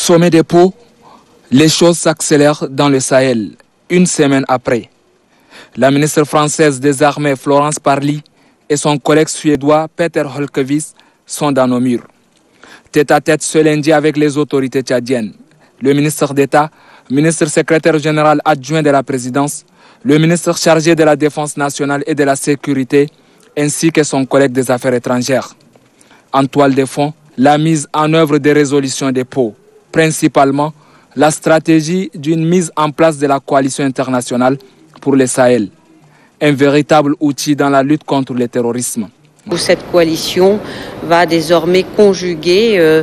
Sommet des Pau, les choses s'accélèrent dans le Sahel, une semaine après. La ministre française des Armées Florence Parly et son collègue suédois Peter Hultqvist sont dans nos murs. Tête à tête ce lundi avec les autorités tchadiennes. Le ministre d'État, ministre secrétaire général adjoint de la présidence, le ministre chargé de la Défense nationale et de la Sécurité, ainsi que son collègue des Affaires étrangères. En toile de fond, la mise en œuvre des résolutions des Pau, principalement la stratégie d'une mise en place de la coalition internationale pour le Sahel, un véritable outil dans la lutte contre le terrorisme. Cette coalition va désormais conjuguer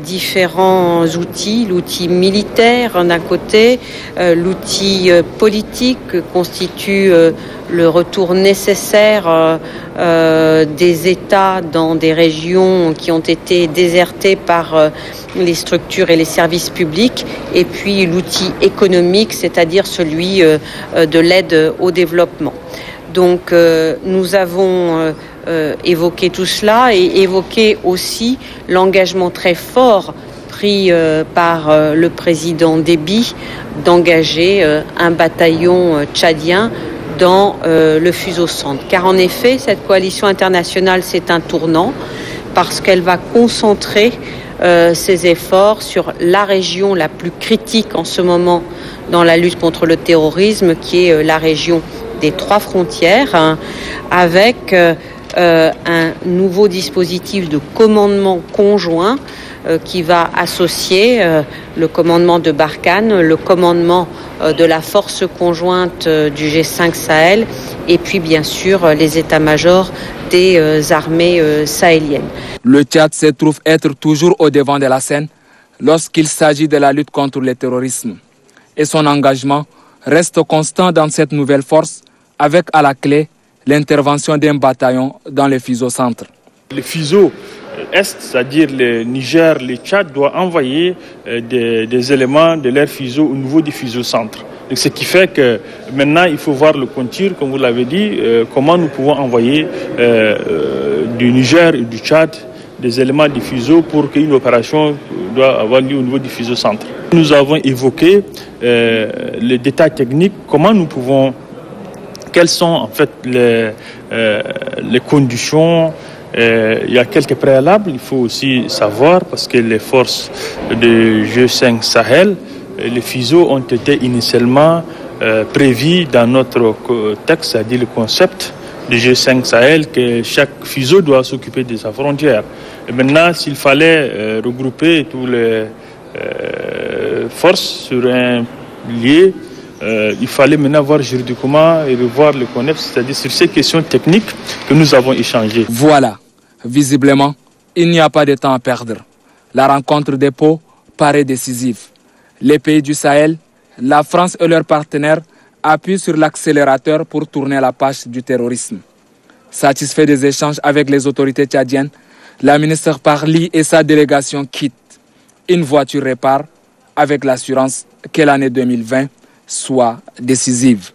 différents outils, l'outil militaire d'un côté, l'outil politique que constitue le retour nécessaire des États dans des régions qui ont été désertées par les structures et les services publics, et puis l'outil économique, c'est-à-dire celui de l'aide au développement. Donc nous avons évoqué tout cela et évoqué aussi l'engagement très fort pris par le président Déby d'engager un bataillon tchadien dans le Fuseau-Centre. Car en effet, cette coalition internationale, c'est un tournant parce qu'elle va concentrer ses efforts sur la région la plus critique en ce moment dans la lutte contre le terrorisme, qui est la région des 3 frontières, hein, avec un nouveau dispositif de commandement conjoint qui va associer le commandement de Barkhane, le commandement de la force conjointe du G5 Sahel et puis bien sûr les états-majors des armées sahéliennes. Le Tchad se trouve être toujours au devant de la scène lorsqu'il s'agit de la lutte contre le terrorisme. Et son engagement reste constant dans cette nouvelle force, avec à la clé l'intervention d'un bataillon dans le Fuseau-Centre. Le Fuseau-Est, c'est-à-dire le Niger, le Tchad, doit envoyer des éléments de leur fuseau au niveau du Fuseau-Centre. Ce qui fait que maintenant, il faut voir le contour, comme vous l'avez dit, comment nous pouvons envoyer du Niger et du Tchad des éléments du fuseau pour qu'une opération doit avoir lieu au niveau du Fuseau-Centre. Nous avons évoqué les détails techniques, comment nous pouvons, quelles sont en fait les conditions. Il y a quelques préalables, il faut aussi savoir, parce que les forces du G5 Sahel, les fuseaux ont été initialement prévus dans notre texte, c'est-à-dire le concept du G5 Sahel, que chaque fuseau doit s'occuper de sa frontière. Et maintenant, s'il fallait regrouper toutes les forces sur un lieu, il fallait maintenant voir juridiquement et revoir le concept, c'est-à-dire sur ces questions techniques que nous avons échangées. Voilà, visiblement, il n'y a pas de temps à perdre. La rencontre des Pau paraît décisive. Les pays du Sahel, la France et leurs partenaires appuient sur l'accélérateur pour tourner la page du terrorisme. Satisfait des échanges avec les autorités tchadiennes, la ministre Parly et sa délégation quittent. Une voiture répare avec l'assurance que l'année 2020 soit décisive.